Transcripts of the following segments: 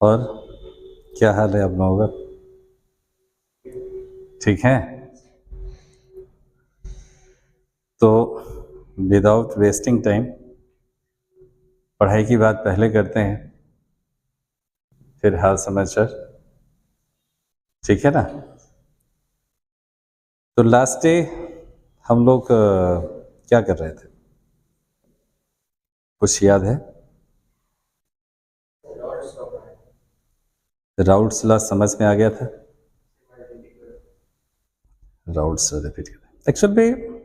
और क्या हाल है आप लोगों का? ठीक है। तो विदाउट वेस्टिंग टाइम पढ़ाई की बात पहले करते हैं, फिर हाल समाचार। ठीक है ना? तो लास्ट डे हम लोग क्या कर रहे थे, कुछ याद है? राउट्स लॉ समझ में आ गया था। राउट्स रिपीट कर एक्चुअल में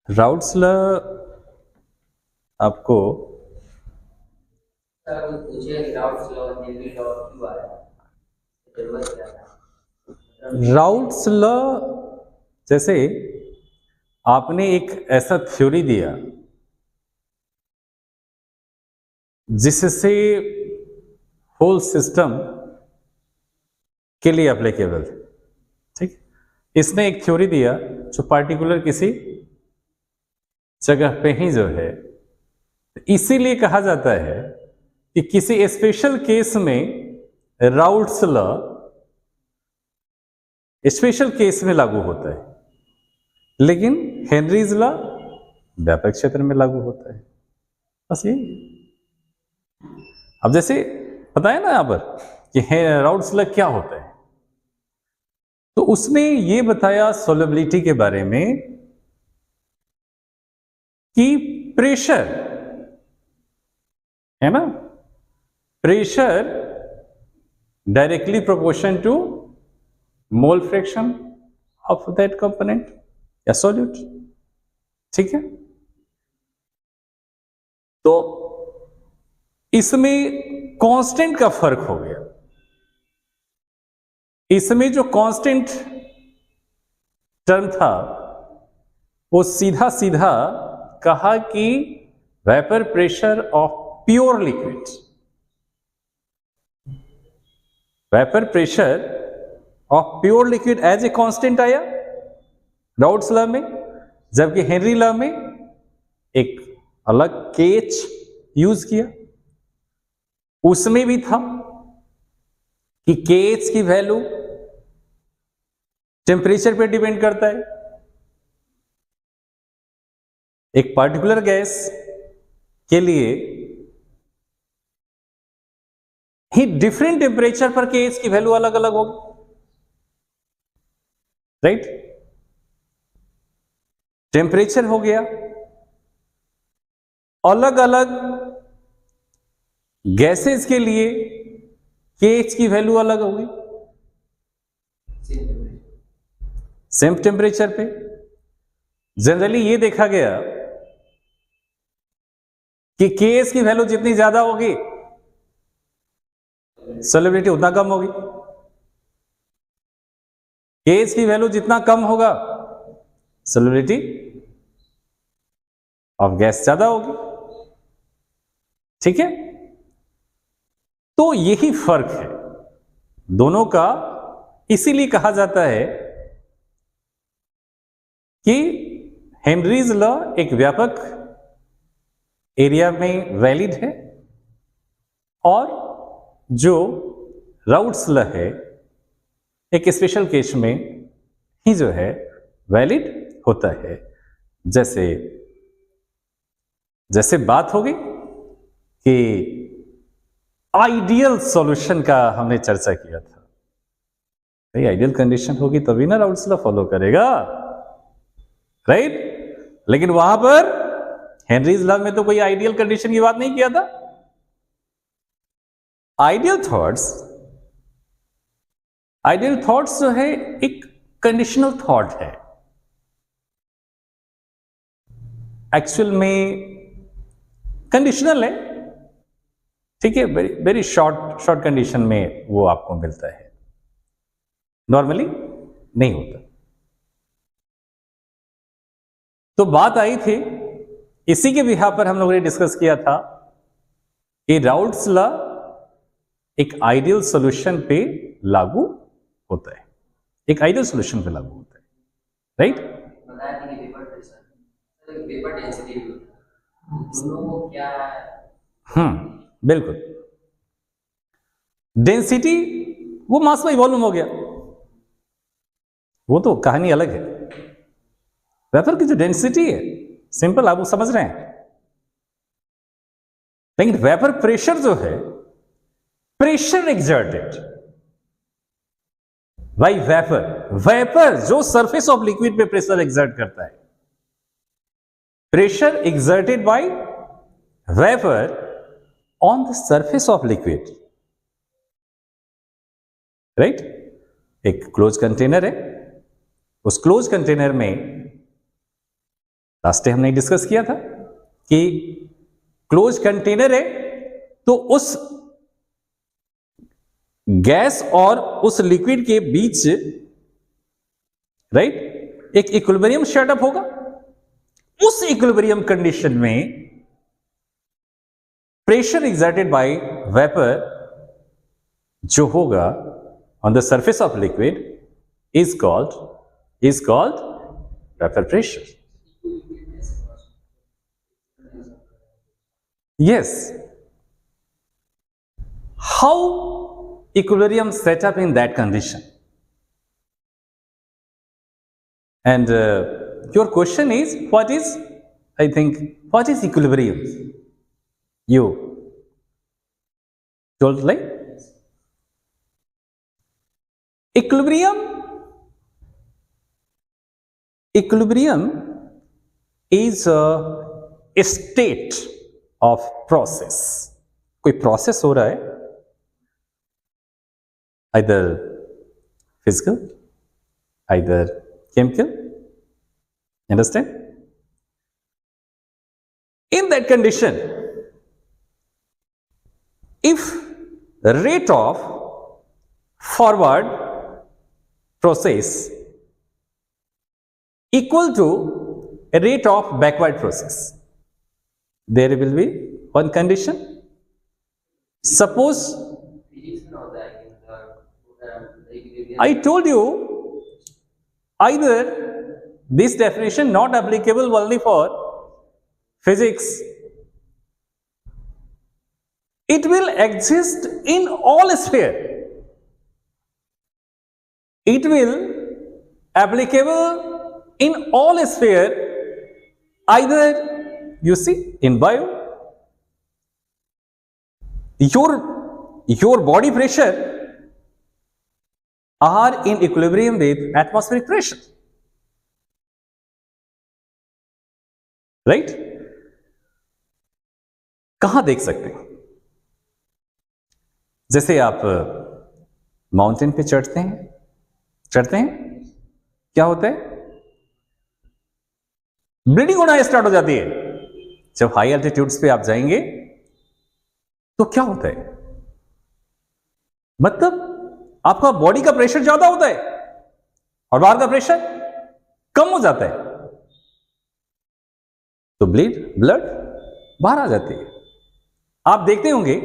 राउट्स लॉ आपको राउट्स लॉ जैसे आपने एक ऐसा थ्योरी दिया जिससे होल सिस्टम के लिए एप्लीकेबल। ठीक, इसने एक थ्योरी दिया जो पार्टिकुलर किसी जगह पे ही जो है, इसीलिए कहा जाता है कि किसी स्पेशल केस में राउट्स लॉ स्पेशल केस में लागू होता है, लेकिन हेनरीज लॉ व्यापक क्षेत्र में लागू होता है। बस यही। अब जैसे बताया ना यहाँ पर कि राउट्स लॉ क्या होता है, तो उसने ये बताया सोलेबिलिटी के बारे में कि प्रेशर है ना, pressure directly proportion to mole fraction of that component या सॉल्यूट। ठीक है, तो इसमें कांस्टेंट का फर्क हो गया। इसमें जो कांस्टेंट टर्म था वो सीधा सीधा कहा कि vapour pressure of pure liquid, vapour pressure of pure liquid as a constant आया राउट्स लॉ में, जबकि हेनरी लॉ में एक अलग केच यूज किया। उसमें भी था कि केच की वैल्यू टेम्परेचर पे डिपेंड करता है। एक पर्टिकुलर गैस के लिए ही डिफरेंट टेम्परेचर पर केच की वैल्यू अलग अलग होगी, राइट? टेम्परेचर हो गया, अलग अलग गैसेस के लिए केच की वैल्यू अलग होगी सेम टेम्परेचर पे। जनरली ये देखा गया कि केएस की वैल्यू जितनी ज्यादा होगी सोलिबिलिटी उतना कम होगी, केएस की वैल्यू जितना कम होगा सोलिबिलिटी ऑफ गैस ज्यादा होगी। ठीक है, तो यही फर्क है दोनों का। इसीलिए कहा जाता है कि हेनरीज लॉ एक व्यापक एरिया में वैलिड है और जो राउट्स लॉ है एक स्पेशल केस में ही जो है वैलिड होता है। जैसे जैसे बात होगी कि आइडियल सॉल्यूशन का हमने चर्चा किया था, भाई आइडियल कंडीशन होगी तभी ना राउट्स लॉ फॉलो करेगा, राइट? लेकिन वहां पर हेनरीज लॉ में तो कोई आइडियल कंडीशन की बात नहीं किया था। आइडियल थॉट्स जो है एक कंडीशनल थॉट है, एक्चुअल में कंडीशनल है। ठीक है, वेरी वेरी शॉर्ट कंडीशन में वो आपको मिलता है, नॉर्मली नहीं होता। तो बात आई थी, इसी के बिहार पर हम लोगों ने डिस्कस किया था कि राउट्स लॉ एक आइडियल सॉल्यूशन पे लागू होता है, एक आइडियल सॉल्यूशन पे लागू होता है, राइट? बताया था कि पेपर प्रेशर, पेपर डेंसिटी क्या, बिल्कुल। डेंसिटी वो मास बाई वॉल्यूम हो गया, वो तो कहानी अलग है। वेपर की जो डेंसिटी है सिंपल, आप वो समझ रहे हैं, लेकिन वेपर प्रेशर जो है, pressure exerted by vapour, vapour जो सरफेस ऑफ लिक्विड पे प्रेशर एक्सर्ट करता है, pressure exerted by vapour on the surface of liquid, right. एक क्लोज कंटेनर है, उस क्लोज कंटेनर में लास्ट टाइम हमने डिस्कस किया था कि क्लोज कंटेनर है तो उस गैस और उस लिक्विड के बीच, राइट, एक इक्विलिब्रियम सेटअप होगा। उस इक्विलिब्रियम कंडीशन में प्रेशर एक्सर्टेड बाय वेपर जो होगा on the surface of liquid is called vapour pressure. Yes. How equilibrium set up in that condition? And your question is, what is equilibrium? You told like equilibrium is a state of process. कोई process हो रहा है, either physical, either chemical, understand? In that condition, if rate of forward process equal to a rate of backward process, there will be one condition. Suppose I told you either this definition not applicable only for physics, it will exist in all sphere, it will applicable in all sphere, either you see in bio your body pressure are in equilibrium with atmospheric pressure, right? कहां देख सकते हैं? जैसे आप mountain पे चढ़ते हैं, क्या होता है? ब्लीडिंग होना स्टार्ट हो जाती है। जब हाई एल्टीट्यूड्स पे आप जाएंगे तो क्या होता है? मतलब आपका बॉडी का प्रेशर ज्यादा होता है और बाहर का प्रेशर कम हो जाता है, तो ब्लड बाहर आ जाती है। आप देखते होंगे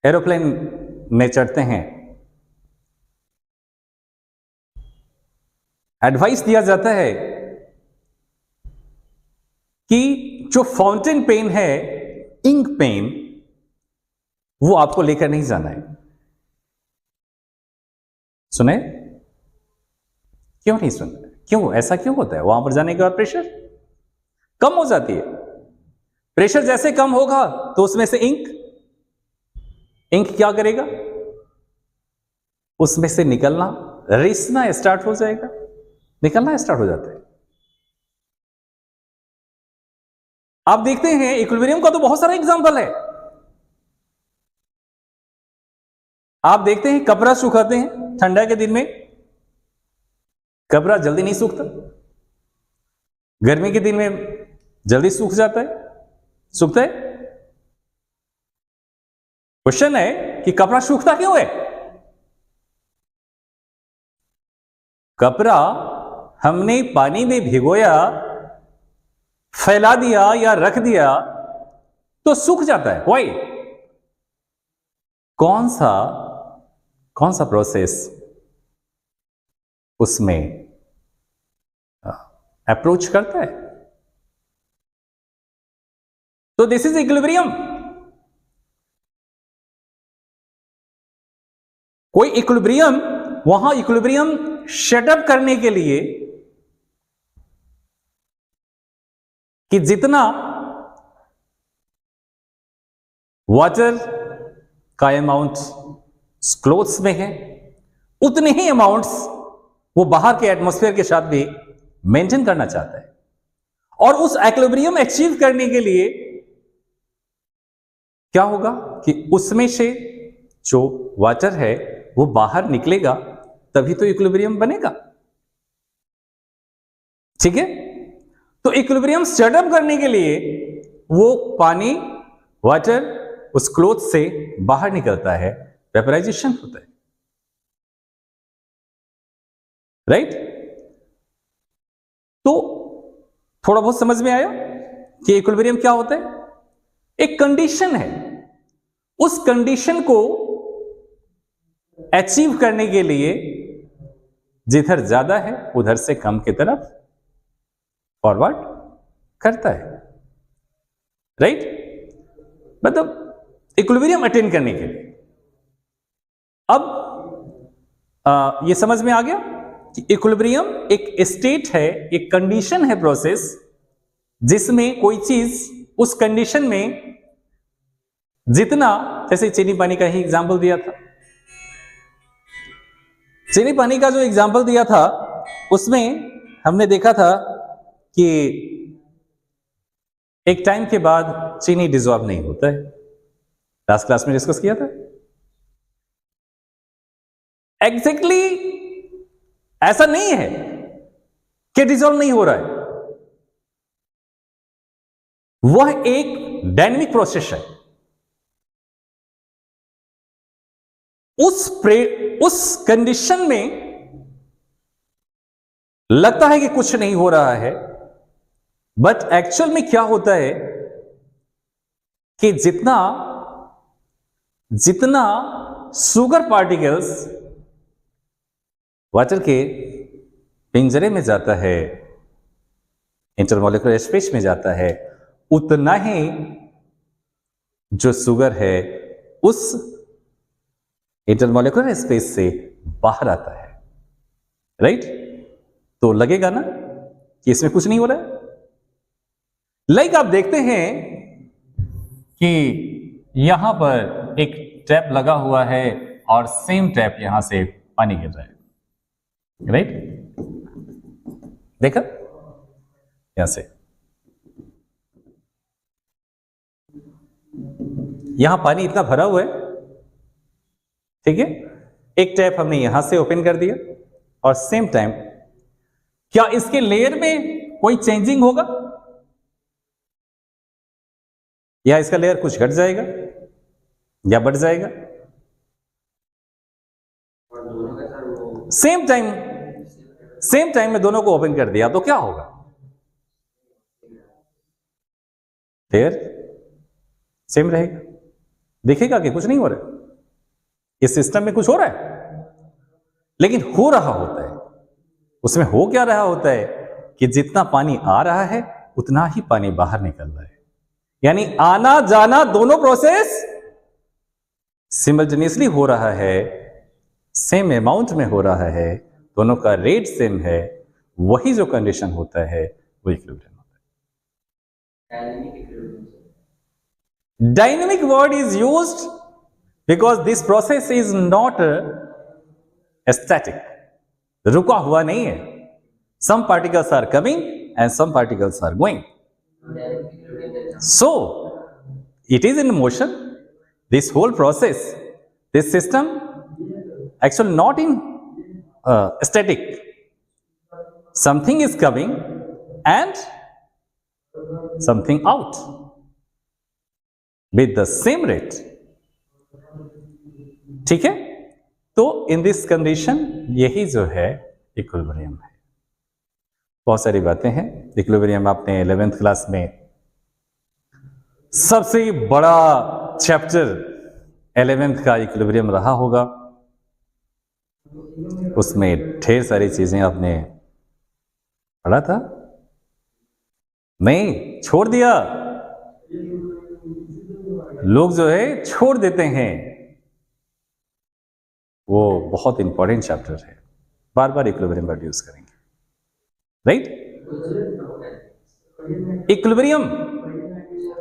एरोप्लेन में चढ़ते हैं, एडवाइस दिया जाता है कि जो फाउंटेन पेन है, इंक पेन, वो आपको लेकर नहीं जाना है। सुने? क्यों नहीं सुन? क्यों ऐसा क्यों होता है? वहां पर जाने के बाद प्रेशर कम हो जाती है। प्रेशर जैसे कम होगा तो उसमें से इंक क्या करेगा? उसमें से निकलना, रिसना स्टार्ट हो जाएगा, निकलना स्टार्ट हो जाता है। आप देखते हैं इक्विलिब्रियम का तो बहुत सारा एग्जांपल है। आप देखते हैं कपड़ा सुखाते हैं ठंडा के दिन में, कपड़ा जल्दी नहीं सूखता, गर्मी के दिन में जल्दी सूख जाता है, सूखता है। क्वेश्चन है कि कपड़ा सूखता क्यों है? कपड़ा हमने पानी में भिगोया, फैला दिया या रख दिया तो सूख जाता है। वाई? कौन सा प्रोसेस उसमें अप्रोच करता है? तो दिस इज इक्विलिब्रियम। कोई इक्विलिब्रियम, वहां इक्विलिब्रियम सेटअप करने के लिए कि जितना वाटर का अमाउंट क्लोथ्स में है उतने ही अमाउंट्स वो बाहर के एटमॉस्फेयर के साथ भी मेंटेन करना चाहता है। और उस इक्विलिब्रियम अचीव करने के लिए क्या होगा कि उसमें से जो वाटर है वो बाहर निकलेगा, तभी तो इक्विलिब्रियम बनेगा। ठीक है, तो इक्विलिब्रियम सेटअप करने के लिए वो पानी, वाटर उस क्लोथ से बाहर निकलता है, वेपराइजेशन होता है। राइट? तो थोड़ा बहुत समझ में आया कि इक्विलिब्रियम क्या होता है? एक कंडीशन है, उस कंडीशन को अचीव करने के लिए जिधर ज्यादा है उधर से कम की तरफ फॉरवर्ड करता है। राइट? मतलब इक्विलिब्रियम अटेन करने के लिए। अब ये समझ में आ गया कि इक्विलिब्रियम एक स्टेट है, एक कंडीशन है, प्रोसेस जिसमें कोई चीज उस कंडीशन में जितना, जैसे चीनी पानी का ही एग्जांपल दिया था, चीनी पानी का जो एग्जांपल दिया था उसमें हमने देखा था कि एक टाइम के बाद चीनी डिसॉल्व नहीं होता है। लास्ट क्लास में डिस्कस किया था। एग्जैक्टली ऐसा नहीं है कि डिसॉल्व नहीं हो रहा है, वह एक डायनेमिक प्रोसेस है। उस कंडीशन में लगता है कि कुछ नहीं हो रहा है, बट एक्चुअल में क्या होता है कि जितना शुगर पार्टिकल्स वाटर के पिंजरे में जाता है, इंटरमॉलिक्यूलर स्पेस में जाता है, उतना ही जो शुगर है उस इंटरमॉलिक्यूलर स्पेस से बाहर आता है। राइट? तो लगेगा ना कि इसमें कुछ नहीं हो रहा है। लाइक आप देखते हैं कि यहां पर एक टैप लगा हुआ है और सेम टैप यहां से पानी गिर रहा है। राइट? देखा यहां से, यहां पानी इतना भरा हुआ है, ठीक है, एक टैप हमने यहां से ओपन कर दिया और सेम टाइम क्या इसके लेयर में कोई चेंजिंग होगा या इसका लेयर कुछ घट जाएगा या बढ़ जाएगा? सेम टाइम में दोनों को ओपन कर दिया तो क्या होगा? लेयर सेम रहेगा। दिखेगा कि कुछ नहीं हो रहा है, इस सिस्टम में कुछ हो रहा है, लेकिन हो रहा होता है। उसमें हो क्या रहा होता है कि जितना पानी आ रहा है उतना ही पानी बाहर निकल रहा है, यानी आना जाना दोनों प्रोसेस सिमल्टेनियसली हो रहा है, सेम अमाउंट में हो रहा है, दोनों का रेट सेम है। वही जो कंडीशन होता है वो इक्विलिब्रियम होता है। Dynamic word is used because this process is not static, रुका हुआ नहीं है। some particles are coming and some particles are going, so it is in motion, this whole process, this system actually not in static, something is coming and something out with the same rate। ठीक है, तो in this condition यही जो है equilibrium है। बहुत सारी बातें हैं इक्विलिब्रियम, आपने 11th क्लास में सबसे बड़ा चैप्टर 11th का इक्विलिब्रियम रहा होगा, उसमें ढेर सारी चीजें आपने पढ़ा था। नहीं छोड़ दिया, लोग जो है छोड़ देते हैं, वो बहुत इंपॉर्टेंट चैप्टर है, बार बार इक्विलिब्रियम वर्ड यूज करेंगे, राइट। इक्विलिब्रियम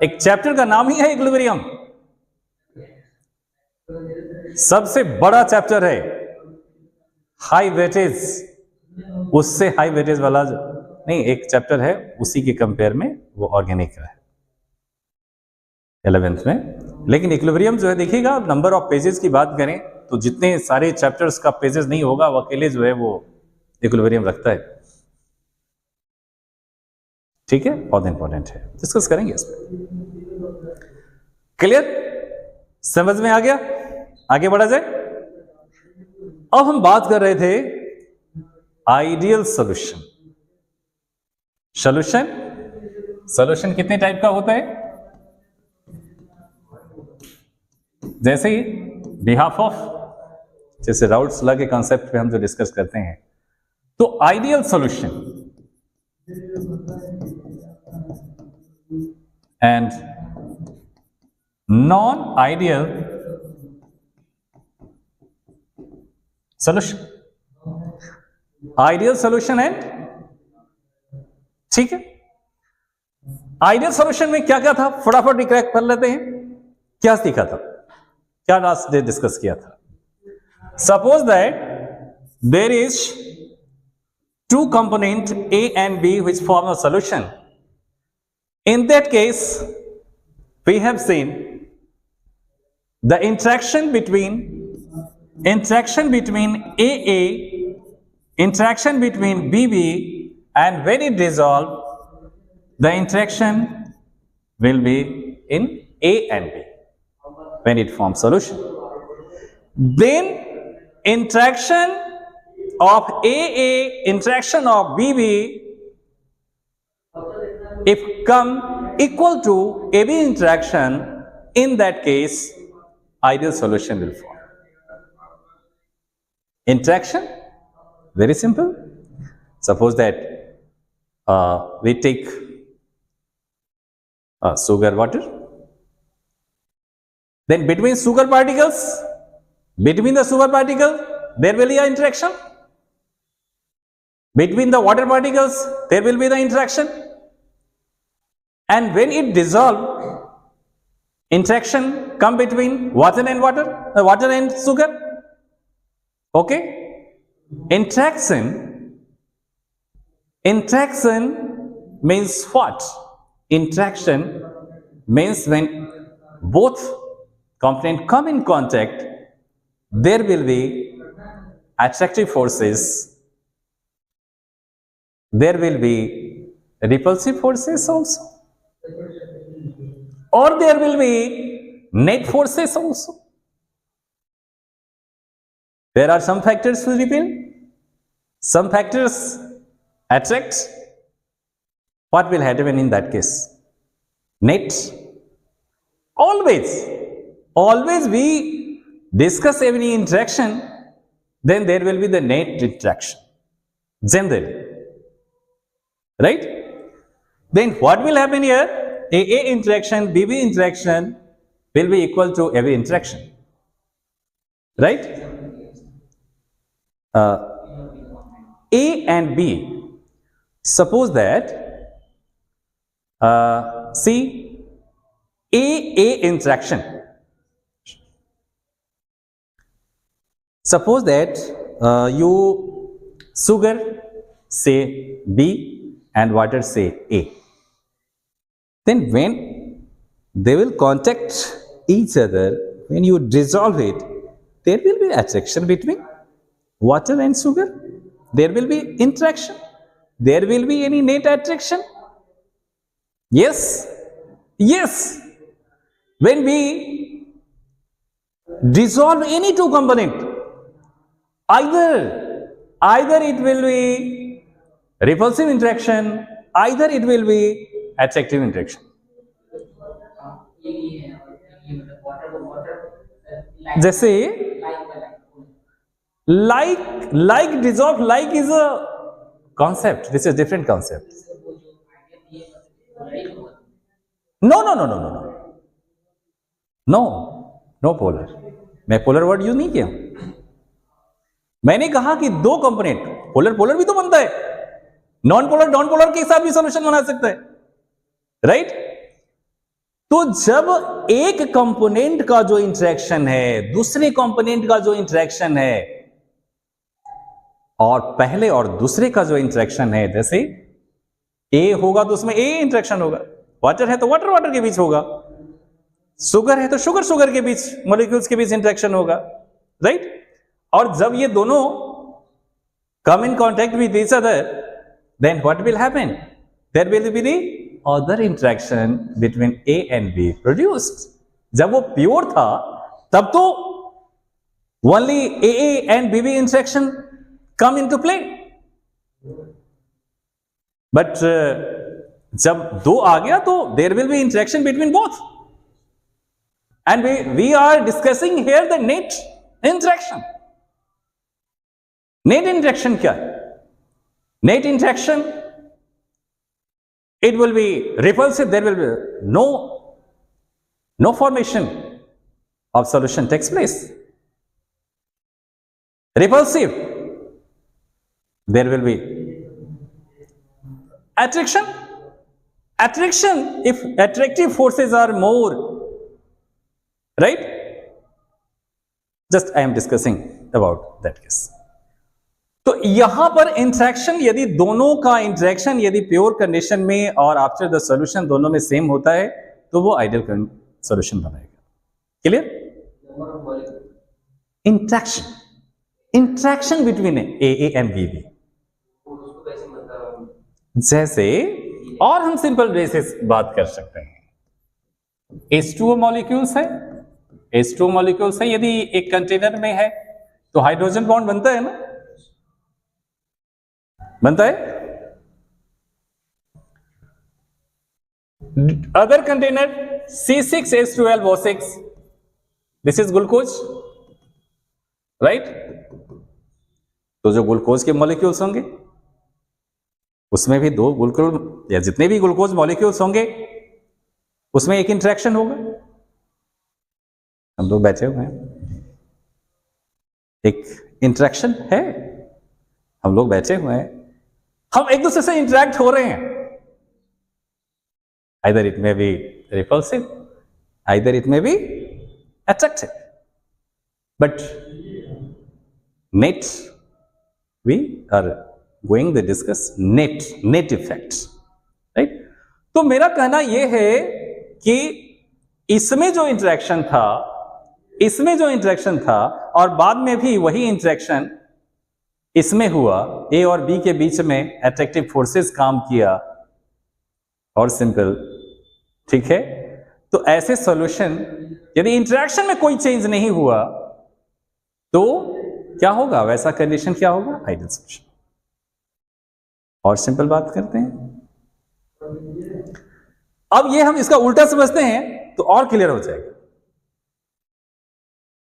एक चैप्टर का नाम ही है इक्विलिब्रियम, सबसे बड़ा चैप्टर है, हाई वेटेज, उससे हाई वेटेज वाला नहीं एक चैप्टर है, उसी के कंपेयर में वो ऑर्गेनिक का है 11th में। लेकिन इक्विलिब्रियम जो है देखिएगा, नंबर ऑफ पेजेस की बात करें तो जितने सारे चैप्टर्स का पेजेस नहीं होगा, वो अकेले जो है वो इक्विलिब्रियम रखता है, ठीक है, बहुत इंपॉर्टेंट है, डिस्कस करेंगे इस पर। क्लियर, समझ में आ गया, आगे बढ़ा जाए। अब हम बात कर रहे थे आइडियल सॉल्यूशन। सॉल्यूशन कितने टाइप का होता है, जैसे ही बिहाफ ऑफ, जैसे राउट्स लॉ के कॉन्सेप्ट पे हम जो डिस्कस करते हैं, तो ideal solution and non ideal solution, ideal solution and, ठीक है। आइडियल सॉल्यूशन में क्या क्या था, फटाफट रिक्रैक कर लेते हैं, क्या सीखा था, क्या लास्ट डे डिस्कस किया था। Suppose that there is two component A and B which form a solution. In that case, we have seen the interaction between AA, interaction between BB, and when it dissolve, the interaction will be in A and B when it forms solution. Then interaction of AA, interaction of BB, if come equal to AB interaction, in that case ideal solution will form. Interaction, very simple. Suppose that we take sugar water, then between the sugar particles there will be an interaction. Between the water particles there will be the interaction, and when it dissolve, interaction come between water and sugar. Okay, interaction means what? Interaction means when both components come in contact, there will be attractive forces, there will be repulsive forces also, or there will be net forces also. There are some factors to repel, some factors attract. What will happen in that case? Net. Always we discuss any interaction, then there will be the net interaction generally, right? Then what will happen here? AA interaction, BB interaction will be equal to AB interaction, right? A and B, suppose that see AA interaction, suppose that you sugar say B and water say A, then when they will contact each other, when you dissolve it, there will be attraction between water and sugar, there will be interaction, there will be any net attraction. Yes, when we dissolve any two component, either it will be repulsive interaction, either it will be attractive interaction. जैसे like dissolve, like is a concept, this is different concept. No polar, मैं polar word use नहीं किया, मैंने कहा कि दो component, polar polar भी तो बनता है, नॉन पोलर के साथ भी सॉल्यूशन बना सकता है, राइट? तो जब एक कंपोनेंट का जो इंटरेक्शन है दूसरे कंपोनेंट का जो इंटरेक्शन है, और पहले और दूसरे का जो इंटरेक्शन है, जैसे ए होगा तो उसमें ए इंटरेक्शन होगा, वाटर है तो वाटर के बीच होगा, शुगर है तो शुगर के बीच, मॉलिक्यूल्स के बीच इंटरेक्शन होगा, राइट? और जब ये दोनों come in contact with each other, then what will happen? There will be the other interaction between A and B produced. जब वो प्योर था तब तो only AA and BB interaction come into play. But जब दो आ गया तो there will be interaction between both. And we are discussing here the net interaction. Net interaction क्या है? Net interaction, it will be repulsive, there will be no formation of solution takes place. Repulsive, there will be attraction. If attractive forces are more, right? Just I am discussing about that case. तो यहां पर interaction, यदि दोनों का interaction यदि pure condition में और after the solution दोनों में सेम होता है तो वो आइडियल सॉल्यूशन बनाएगा. Clear? Interaction between A and B, जैसे और हम सिंपल बेसिस बात कर सकते हैं. H2O मॉलिक्यूल्स है, H2O मॉलिक्यूल्स है, यदि एक कंटेनर में है तो हाइड्रोजन बॉन्ड बनता है ना, बनता है. Other container C6H12O6, this is glucose, right? तो जो ग्लूकोज के मॉलिक्यूल्स होंगे उसमें भी दो ग्लूकोज या जितने भी ग्लूकोज मॉलिक्यूल्स होंगे उसमें एक इंटरेक्शन होगा. हम लोग बैठे हुए हैं, एक इंटरेक्शन है, हम लोग बैठे हुए हैं, हम एक दूसरे से इंटरेक्ट हो रहे हैं. either it may be repulsive, either it may be attractive, but net we are going to discuss net effects, right? तो मेरा कहना यह है कि इसमें जो इंटरेक्शन था और बाद में भी वही इंटरेक्शन इसमें हुआ, ए और बी के बीच में अट्रैक्टिव फोर्सेस काम किया और सिंपल, ठीक है? तो ऐसे सॉल्यूशन यदि इंटरेक्शन में कोई चेंज नहीं हुआ तो क्या होगा? वैसा कंडीशन क्या होगा? Ideal solution. और सिंपल बात करते हैं. अब ये हम इसका उल्टा समझते हैं तो और क्लियर हो जाएगा.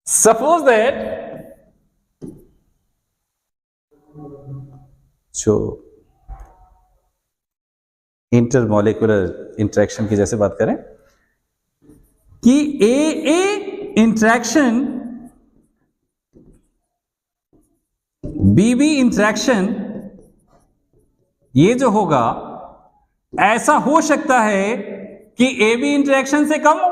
सपोज दैट जो इंटरमॉलिक्यूलर इंटरेक्शन की जैसे बात करें कि ए इंटरेक्शन बीबी इंटरेक्शन, ये जो होगा ऐसा हो सकता है कि ए बी इंटरेक्शन से कम हो,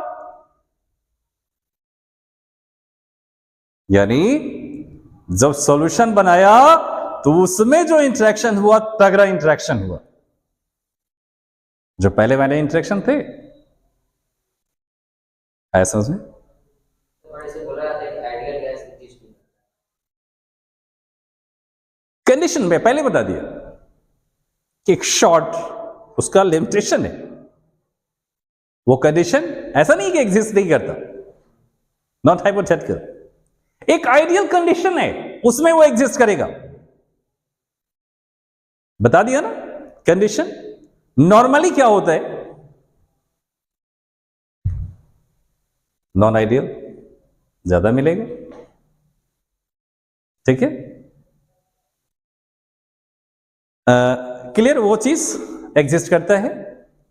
यानी जब सॉल्यूशन बनाया तो उसमें जो इंटरेक्शन हुआ तगड़ा इंटरेक्शन हुआ. जो पहले वाले इंटरेक्शन थे ऐसा उसमें कंडीशन में पहले बता दिया कि एक शॉर्ट उसका लिमिटेशन है. वो कंडीशन ऐसा नहीं कि एग्जिस्ट नहीं करता, नॉट हाइपोथेटिकल, एक आइडियल कंडीशन है, उसमें वो एग्जिस्ट करेगा. बता दिया ना कंडीशन. नॉर्मली क्या होता है? नॉन आइडियल ज्यादा मिलेगा, ठीक है? क्लियर? वो चीज एग्जिस्ट करता है,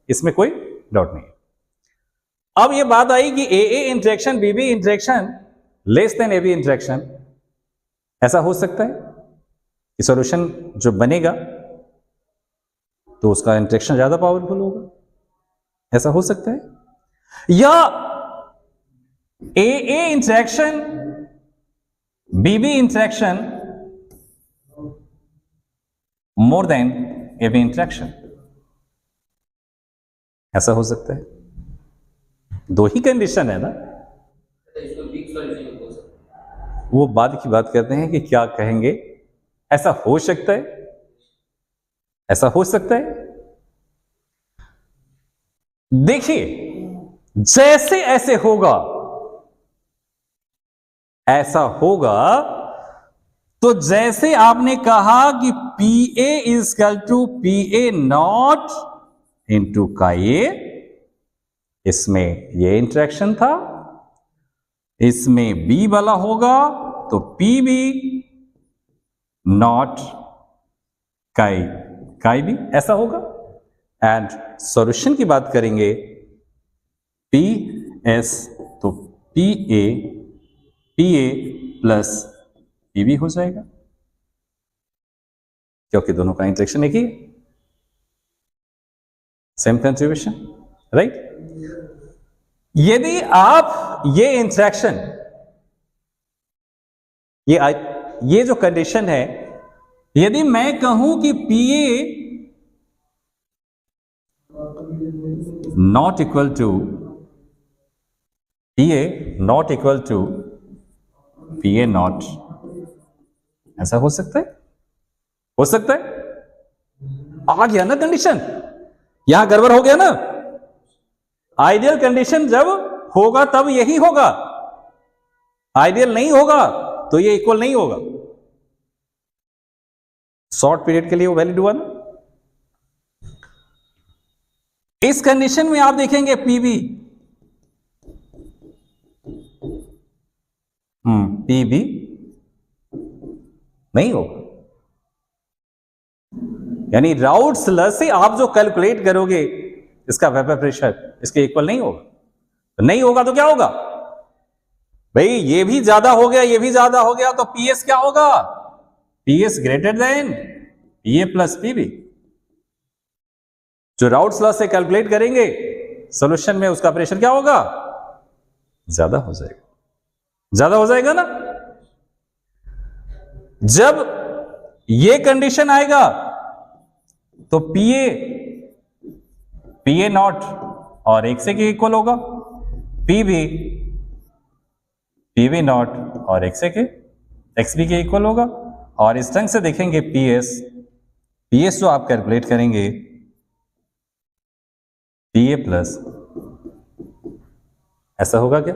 इसमें कोई डाउट नहीं. अब ये बात आई कि A interaction B B interaction less than A B interaction, ऐसा हो सकता है? कि सॉल्यूशन जो बनेगा तो उसका इंटरेक्शन ज्यादा पावरफुल होगा, ऐसा हो सकता है। या A interaction B interaction more than A B interaction, ऐसा हो सकता है। दो ही कंडीशन है ना, वो बाद की बात करते हैं कि क्या कहेंगे। ऐसा हो सकता है, ऐसा हो सकता है। देखिए जैसे ऐसे होगा, ऐसा होगा, तो जैसे आपने कहा कि P A equal to P A not into का ए, इसमें ये इंटरेक्शन था, इसमें बी वाला होगा तो P B not chi B, ऐसा होगा। एंड सॉल्यूशन की बात करेंगे, पी एस तो P A plus P B हो जाएगा, क्योंकि दोनों का इंटरेक्शन एक ही, सेम कंट्रीब्यूशन, राइट। यदि आप ये इंटरेक्शन, ये जो कंडीशन है, यदि मैं कहूं कि P A not equal to P A not equal to P A not, ऐसा हो सकता है, हो सकता है। आ गया ना कंडीशन, यहां गड़बड़ हो गया ना। आइडियल कंडीशन जब होगा तब यही होगा, आइडियल नहीं होगा तो ये इक्वल नहीं होगा। शॉर्ट पीरियड के लिए वो वैलिड हुआ ना। इस कंडीशन में आप देखेंगे पीबी पीबी नहीं होगा, यानी राउट्स लॉ से आप जो कैलकुलेट करोगे इसका वेपर प्रेशर इसके इक्वल नहीं होगा। तो नहीं होगा तो क्या होगा भाई, ये भी ज्यादा हो गया, ये भी ज्यादा हो गया, तो पीएस क्या होगा, पीएस ग्रेटर देन पीए प्लस पीबी। जो राउट्स लॉ से कैलकुलेट करेंगे सॉल्यूशन में, उसका प्रेशर क्या होगा, ज्यादा हो जाएगा, ज्यादा हो जाएगा ना। जब ये कंडीशन आएगा तो पीए नॉट और एक से के इक्वल होगा, पीबी नॉट और एक से के एक्सबी के इक्वल होगा। और इस ढंग से देखेंगे पीएस जो आप कैलकुलेट करेंगे पीए प्लस, ऐसा होगा क्या,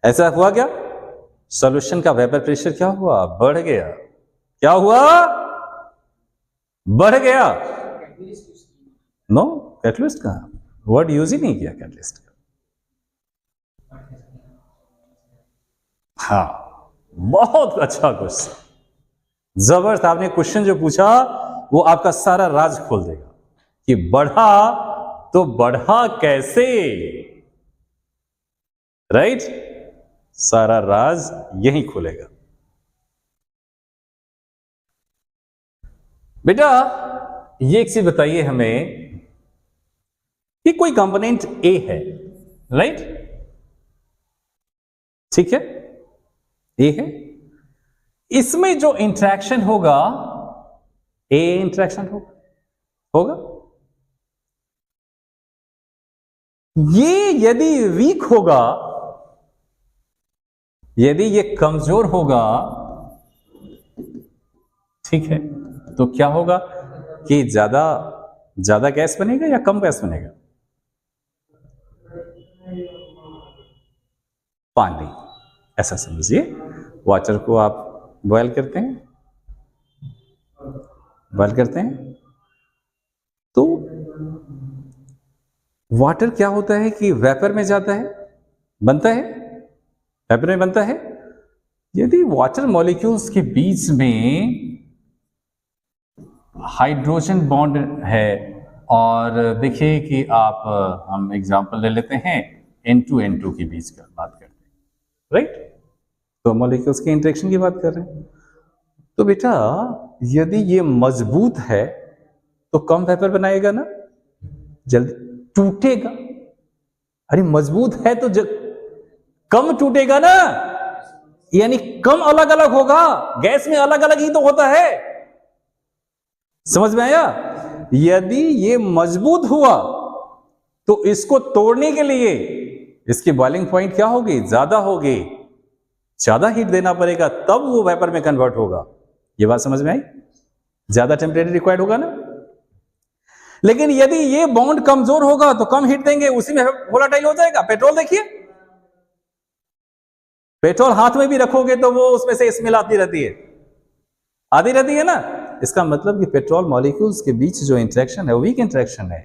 ऐसा हुआ क्या, सॉल्यूशन का वेपर प्रेशर क्या हुआ, बढ़ गया। क्या हुआ, बढ़ गया। नो, कैटलिस्ट का वर्ड यूज ही नहीं किया कैटलिस्ट का। हाँ, बहुत अच्छा क्वेश्चन, जबरदस्त। आपने क्वेश्चन जो पूछा वो आपका सारा राज खोल देगा कि बढ़ा तो बढ़ा कैसे, राइट। सारा राज यही खुलेगा। बेटा ये एक चीज बताइए हमें कि कोई कंपोनेंट ए है, राइट, ठीक है, ए है, इसमें जो इंटरेक्शन होगा ए इंटरेक्शन होगा। ये यदि वीक होगा, यदि ये कमजोर होगा, ठीक है, तो क्या होगा कि ज्यादा गैस बनेगा या कम गैस बनेगा, पानी। ऐसा समझिए, वाटर को आप बॉयल करते हैं, तो वाटर क्या होता है कि वेपर में जाता है, बनता है, वेपर में बनता है। यदि वाटर मॉलिक्यूल्स के बीच में हाइड्रोजन बॉन्ड है, और देखिए कि आप, हम एग्जांपल ले लेते हैं N2 के बीच का बात करते हैं, राइट। तो मॉलिक्यूल्स के इंटरेक्शन की बात कर रहे हैं। तो बेटा यदि ये मजबूत है तो कम वेपर बनाएगा ना, जल्दी टूटेगा। अरे मजबूत है तो कम टूटेगा ना, यानी कम अलग अलग होगा। गैस में अलग अलग ही तो होता है, समझ में आया? यदि ये मजबूत हुआ तो इसको तोड़ने के लिए इसकी बॉइलिंग पॉइंट क्या होगी, ज्यादा होगी, ज्यादा हीट देना पड़ेगा, तब वो वेपर में कन्वर्ट होगा। ये बात समझ में आई? ज्यादा टेम्परेचर रिक्वायर्ड होगा ना। लेकिन यदि ये बॉन्ड कमजोर होगा तो कम हीट देंगे, उसी में वोलाटाइल हो जाएगा। पेट्रोल देखिए, पेट्रोल हाथ में भी रखोगे तो वो उसमें से स्मेल आती रहती है ना। इसका मतलब कि पेट्रोल मॉलिक्यूल्स के बीच जो इंटरेक्शन है वो वीक इंटरेक्शन है।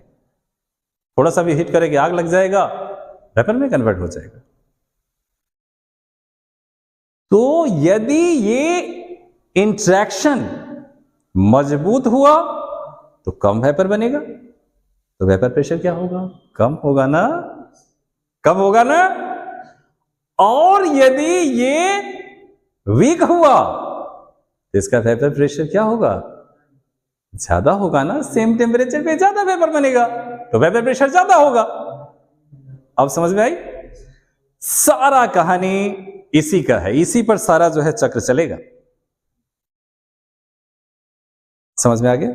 थोड़ा सा भी हीट करेंगे आग लग जाएगा, वेपर में कन्वर्ट हो जाएगा। तो यदि ये इंटरेक्शन मजबूत हुआ तो कम वेपर बनेगा, तो वेपर प्रेशर क्या होगा, कम होगा ना, कम होगा ना। और यदि ये वीक हुआ तो इसका वेपर प्रेशर क्या होगा, ज्यादा होगा ना। सेम टेम्परेचर पे ज्यादा वेपर बनेगा तो वेपर प्रेशर ज्यादा होगा। अब समझ में आई? सारा कहानी इसी का है, इसी पर सारा जो है चक्र चलेगा। समझ में आ गया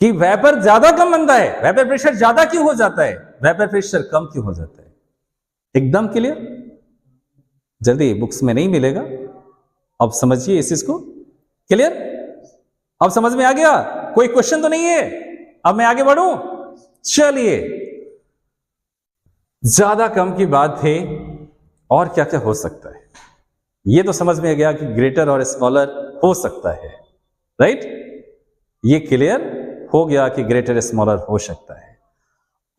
कि वेपर ज्यादा कम बनता है, वेपर प्रेशर ज्यादा क्यों हो जाता है, वेपर प्रेशर कम क्यों हो जाता है। एकदम क्लियर? जल्दी बुक्स में नहीं मिलेगा, अब समझिए इस चीज को। क्लियर? अब समझ में आ गया? कोई क्वेश्चन तो नहीं है? अब मैं आगे बढ़ूं? चलिए, ज्यादा कम की बात है, और क्या क्या हो सकता है ये तो समझ में गया कि ग्रेटर और स्मॉलर हो सकता है, राइट? ये क्लियर हो गया कि ग्रेटर स्मॉलर हो सकता है।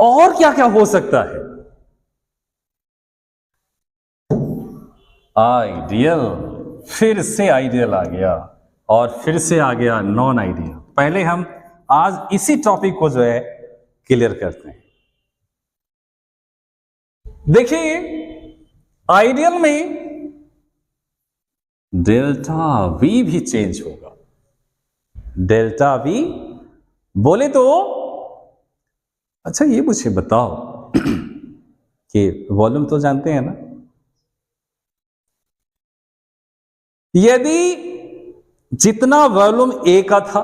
और क्या क्या हो सकता है? आइडियल, फिर से आइडियल आ गया, और फिर से आ गया नॉन आइडियल। पहले हम आज इसी टॉपिक को जो है क्लियर करते हैं। देखिए, आइडियल में डेल्टा वी भी चेंज होगा। डेल्टा वी बोले तो अच्छा ये मुझे बताओ कि वॉल्यूम तो जानते हैं ना, यदि जितना वॉल्यूम ए का था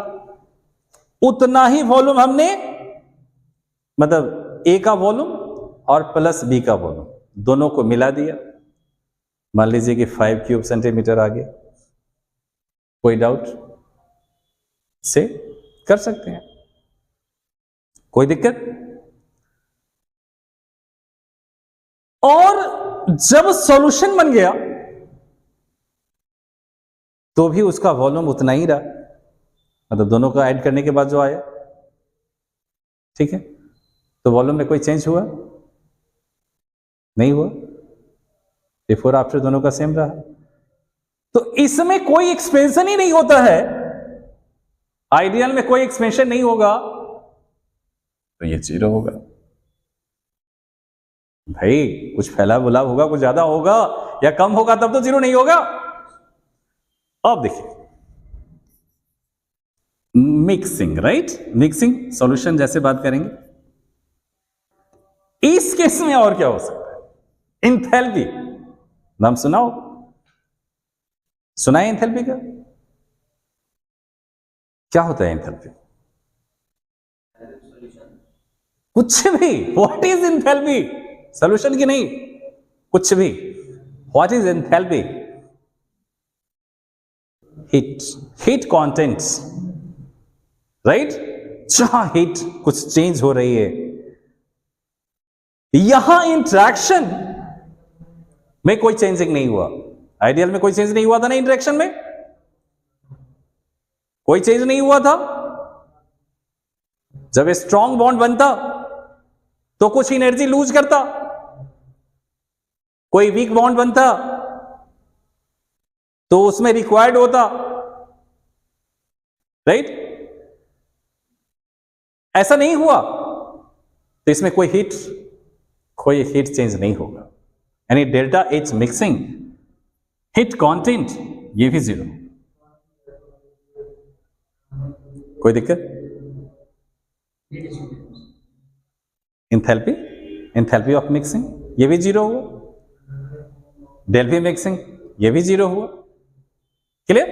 उतना ही वॉल्यूम हमने, मतलब ए का वॉल्यूम और प्लस बी का वॉल्यूम दोनों को मिला दिया, मान लीजिए कि 5 क्यूब सेंटीमीटर आ गया। कोई डाउट से कर सकते हैं, कोई दिक्कत? और जब सॉल्यूशन बन गया तो भी उसका वॉल्यूम उतना ही रहा, मतलब दोनों को ऐड करने के बाद जो आया, ठीक है? तो वॉल्यूम में कोई चेंज हुआ नहीं हुआ, बिफोर आफ्टर दोनों का सेम रहा। तो इसमें कोई एक्सपेंशन ही नहीं होता है, आइडियल में कोई एक्सपेंशन नहीं होगा, तो ये जीरो होगा। भाई कुछ फैला बुला होगा, कुछ ज्यादा होगा या कम होगा, तब तो जीरो नहीं होगा। अब देखिए मिक्सिंग, राइट? मिक्सिंग सॉल्यूशन जैसे बात करेंगे, इस केस में और क्या हो सकता है? एंथैल्पी नाम सुनाओ, सुना है एंथैल्पी का? क्या होता है एंथैल्पी? कुछ भी। What is enthalpy? सॉल्यूशन की नहीं, कुछ भी। What is enthalpy? Heat contents, right? जहां हीट कुछ चेंज हो रही है, यहां इंटरेक्शन में कोई चेंजिंग नहीं हुआ। आइडियल में कोई चेंज नहीं हुआ था ना, इंटरेक्शन में कोई चेंज नहीं हुआ था। जब स्ट्रॉन्ग बॉन्ड बनता तो कुछ एनर्जी लूज करता, कोई वीक बॉन्ड बनता तो उसमें रिक्वायर्ड होता, राइट? ऐसा नहीं हुआ तो इसमें कोई हीट चेंज नहीं होगा, यानी delta H mixing heat content ये भी जीरो। कोई दिक्कत? इंथैल्पी, इंथैल्पी ऑफ मिक्सिंग ये भी जीरो हुआ, डेल्फी मिक्सिंग ये भी जीरो हुआ। Clear?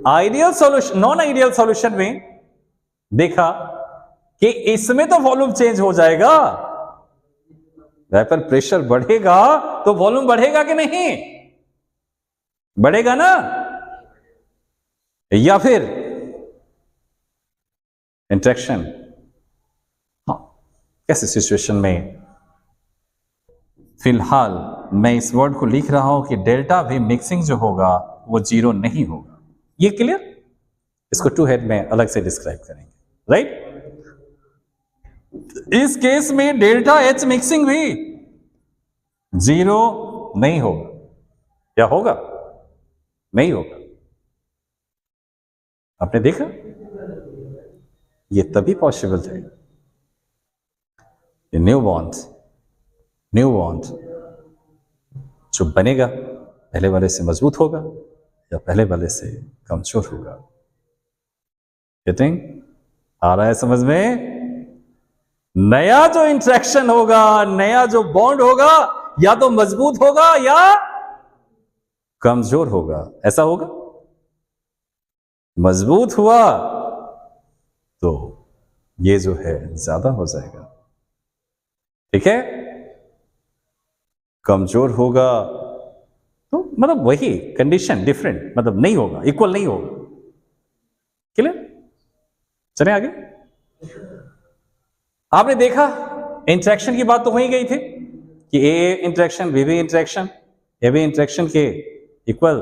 Ideal solution, non ideal solution में देखा कि इसमें तो वॉल्यूम चेंज हो जाएगा, वेपर प्रेशर बढ़ेगा तो वॉल्यूम बढ़ेगा कि नहीं? बढ़ेगा ना? या फिर इंट्रैक्शन? हाँ, कैसे सिचुएशन में फिलहाल मैं इस वर्ड को लिख रहा हूं कि डेल्टा भी मिक्सिंग जो होगा वो जीरो नहीं होगा। ये क्लियर? इसको टू हेड में अलग से डिस्क्राइब करेंगे, राइट? इस केस में डेल्टा एच मिक्सिंग भी जीरो नहीं होगा। क्या होगा? नहीं होगा। आपने देखा ये तभी पॉसिबल है, ये न्यू बॉन्ड जो बनेगा पहले वाले से मजबूत होगा या पहले वाले से कमजोर होगा। गेटिंग? आ रहा है समझ में? नया जो इंट्रैक्शन होगा, नया जो बॉन्ड होगा, या तो मजबूत होगा या कमजोर होगा। ऐसा होगा? मजबूत हुआ तो ये जो है ज्यादा हो जाएगा, ठीक है? कमजोर होगा तो मतलब वही कंडीशन डिफरेंट, मतलब नहीं होगा, इक्वल नहीं होगा। क्लियर? चले आगे। आपने देखा इंट्रैक्शन की बात तो वही गई थी कि A interaction B interaction A B interaction के इक्वल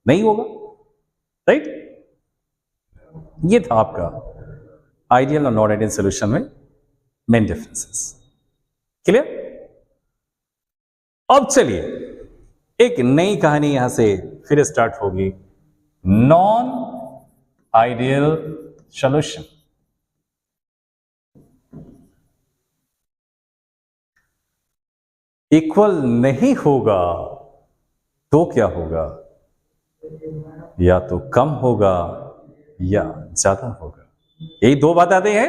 नहीं होगा, राइट? ये था आपका आइडियल और नॉन आइडियल सॉल्यूशन में मेन डिफरेंसेस। क्लियर? अब चलिए एक नई कहानी यहां से फिर स्टार्ट होगी, नॉन आइडियल सॉल्यूशन। इक्वल नहीं होगा तो क्या होगा? या तो कम होगा या ज्यादा होगा। यही दो बात आते हैं।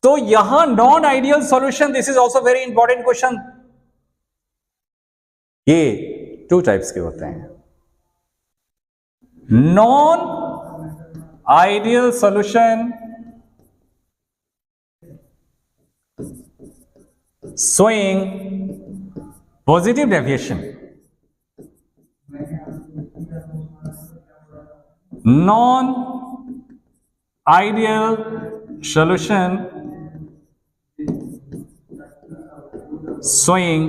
तो यहां non ideal solution, this is also very important question. ये टू टाइप्स के होते हैं। Non ideal solution showing positive deviation, non ideal solution showing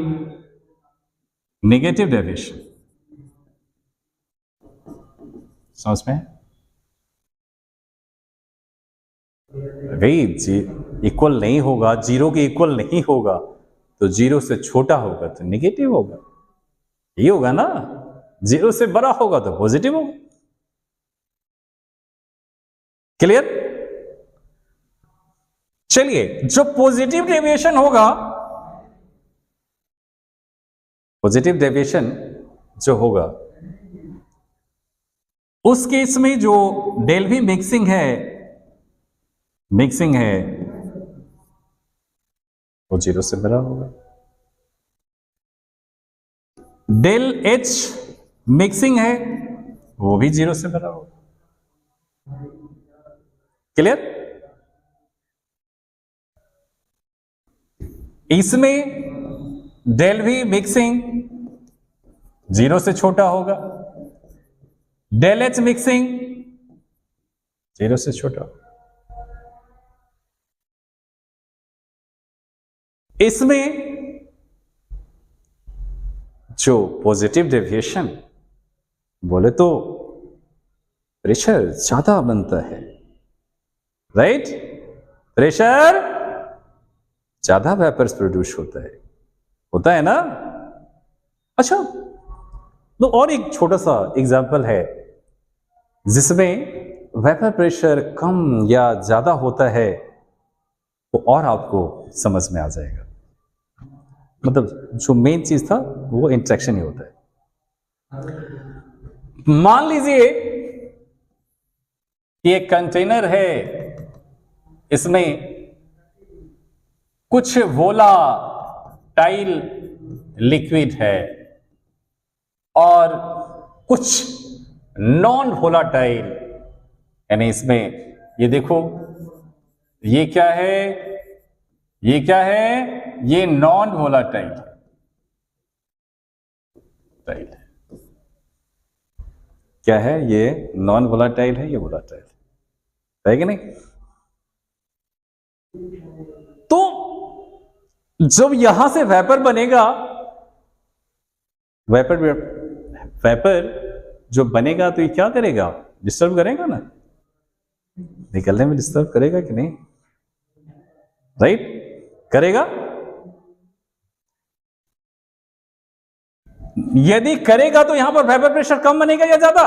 negative deviation। समझ में? भाई इक्वल नहीं होगा, जीरो के इक्वल नहीं होगा तो जीरो से छोटा होगा तो नेगेटिव होगा, ये होगा ना? जीरो से बड़ा होगा तो पॉजिटिव होगा। क्लियर? चलिए, जो पॉजिटिव डेविएशन होगा, पॉजिटिव डेविएशन जो होगा उस केस में जो डेल्फी मिक्सिंग है वो जीरो से बड़ा होगा। डेल एच मिक्सिंग है वो भी जीरो से बड़ा होगा। क्लियर? इसमें डेल वी मिक्सिंग जीरो से छोटा होगा, डेल एच मिक्सिंग जीरो से छोटा होगा। इसमें जो पॉजिटिव डेविएशन बोले तो प्रेशर ज्यादा बनता है, राइट? प्रेशर ज्यादा वेपर्स प्रोड्यूस होता है ना? अच्छा, तो और एक छोटा सा एग्जांपल है जिसमें वेपर प्रेशर कम या ज्यादा होता है तो और आपको समझ में आ जाएगा। मतलब जो मेन चीज था वो इंट्रैक्शन ही होता है। मान लीजिए कि एक कंटेनर है, इसमें कुछ वोलाटाइल लिक्विड है और कुछ नॉन वोलाटाइल, यानी इसमें ये देखो, ये क्या है, ये क्या है, ये नॉन वोलाटाइल है। क्या है, ये नॉन वोलाटाइल है, ये वोलाटाइल है कि नहीं? तो जब यहां से वेपर बनेगा, वेपर जो बनेगा तो ये क्या करेगा, डिस्टर्ब करेगा ना, निकलने में डिस्टर्ब करेगा कि नहीं, राइट? करेगा। यदि करेगा तो यहां पर वेपर प्रेशर कम बनेगा या ज्यादा?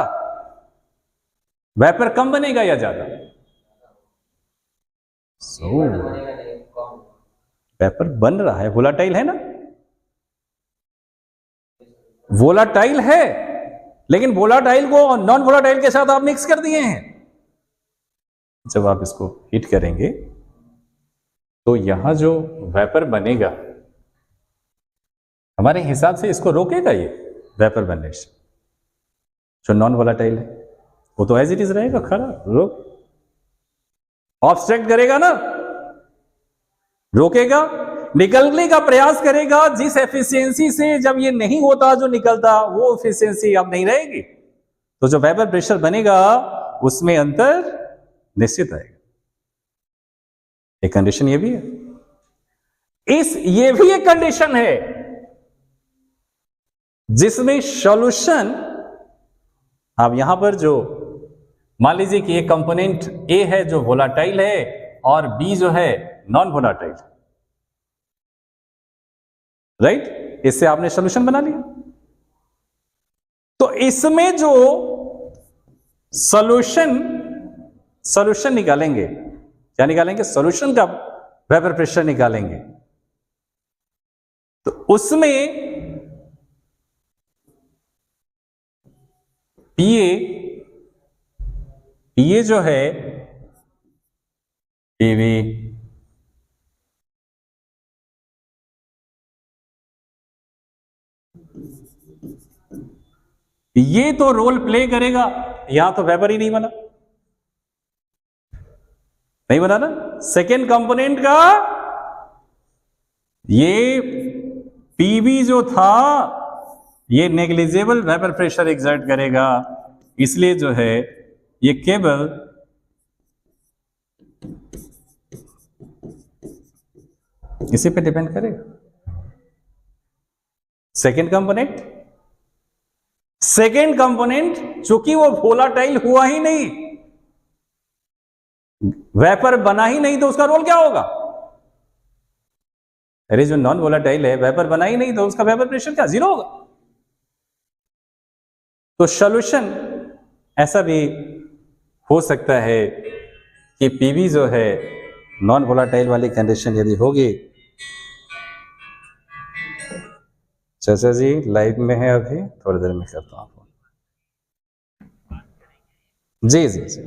वेपर कम बनेगा या ज्यादा? वेपर बन रहा है, वोलाटाइल है ना, वोलाटाइल है, लेकिन वोलाटाइल को नॉन वोलाटाइल के साथ आप मिक्स कर दिए हैं। जब आप इसको हीट करेंगे तो यहां जो वेपर बनेगा, हमारे हिसाब से इसको रोकेगा ये वेपर बनने से। जो नॉन वोलाटाइल है वो तो एज इट इज रहेगा, खड़ा, रोक, ऑब्स्ट्रक्ट करेगा ना, रोकेगा, निकलने का प्रयास करेगा। जिस एफिशिएंसी से जब ये नहीं होता, जो निकलता, वो एफिशिएंसी अब नहीं रहेगी, तो जो वेपर प्रेशर बनेगा उसमें अंतर निश्चित आएगा। एक कंडीशन ये भी है, ये भी एक कंडीशन है जिसमें सॉल्यूशन, अब यहां पर जो मान लीजिए कि एक कंपोनेंट ए है जो वोलाटाइल है और बी जो है नॉन वोलाटाइल, राइट? इससे आपने सॉल्यूशन बना लिया। तो इसमें जो सॉल्यूशन निकालेंगे, क्या निकालेंगे? सॉल्यूशन का वेपर प्रेशर निकालेंगे, तो उसमें पीए जो है, पीवी, ये तो रोल प्ले करेगा। यहां तो वेपर ही नहीं बना, नहीं बना ना। सेकेंड कंपोनेंट का ये पीवी जो था, ये नेग्लिजिबल वेपर प्रेशर एक्सर्ट करेगा, इसलिए जो है ये केवल इसी पे डिपेंड करेगा। सेकेंड कंपोनेंट चूंकि वो वोलाटाइल हुआ ही नहीं, वेपर बना ही नहीं, तो उसका रोल क्या होगा? अरे जो नॉन वोलाटाइल है, वेपर बना ही नहीं, तो उसका वेपर प्रेशर क्या, जीरो होगा। तो सॉल्यूशन ऐसा भी हो सकता है कि पीवी जो है नॉन वोलाटाइल वाली कंडीशन यदि होगी, चाचा जी लाइव में है अभी, थोड़ी देर में करता हूं फोन। जी जी जी,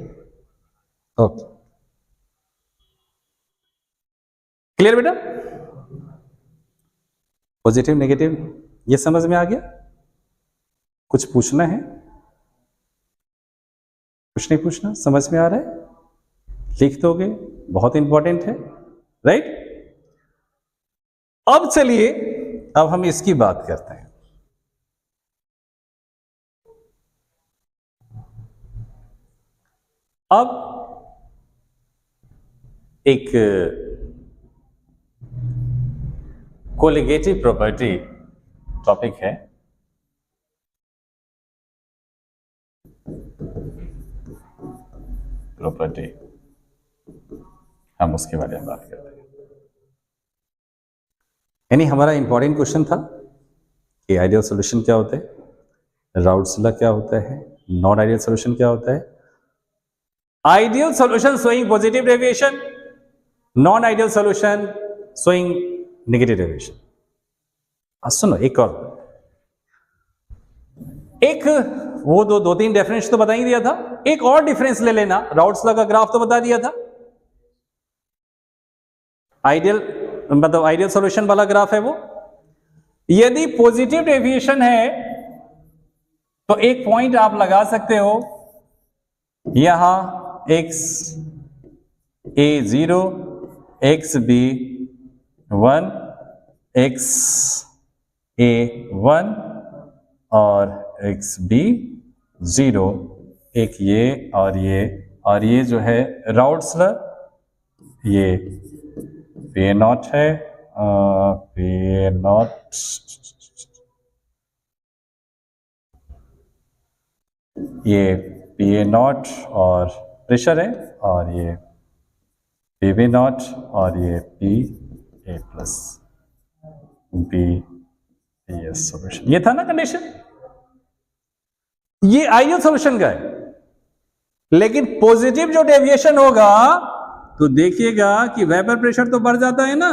ओके, क्लियर बेटा? पॉजिटिव नेगेटिव ये समझ में आ गया? कुछ पूछना है? कुछ नहीं पूछना? समझ में आ रहा है? लिख दोगे, बहुत इंपॉर्टेंट है, राइट? अब चलिए, अब हम इसकी बात करते हैं। अब एक कोलिगेटिव प्रॉपर्टी टॉपिक है, प्रॉपर्टी, हम उसके बारे में बात करते हैं। यानी हमारा इंपॉर्टेंट क्वेश्चन था कि आइडियल सॉल्यूशन क्या होता है, राउल्स लॉ क्या होता है, नॉन आइडियल सॉल्यूशन क्या होता है, ideal solution showing positive deviation, non ideal solution showing negative deviation. सुनो, एक वो दो तीन डिफरेंस तो बता ही दिया था। एक और डिफरेंस ले लेना, राउट्स लॉ का ग्राफ तो बता दिया था, आइडियल मतलब आइडियल सॉल्यूशन वाला ग्राफ है वो। यदि पॉजिटिव डेविएशन है तो एक पॉइंट आप लगा सकते हो यहां x a0, x b1, x a1 और x b0, एक ये और ये जो है राउट्स लॉ, ये पे नॉट है, पे नॉट, ये पी नॉट और प्रेशर है, और ये पी बी नॉट और ये P A plus B S solution. ये था ना कंडीशन, ये आइडियल सॉल्यूशन का है। लेकिन पॉजिटिव जो डेविएशन होगा तो देखिएगा कि वेपर प्रेशर तो बढ़ जाता है ना,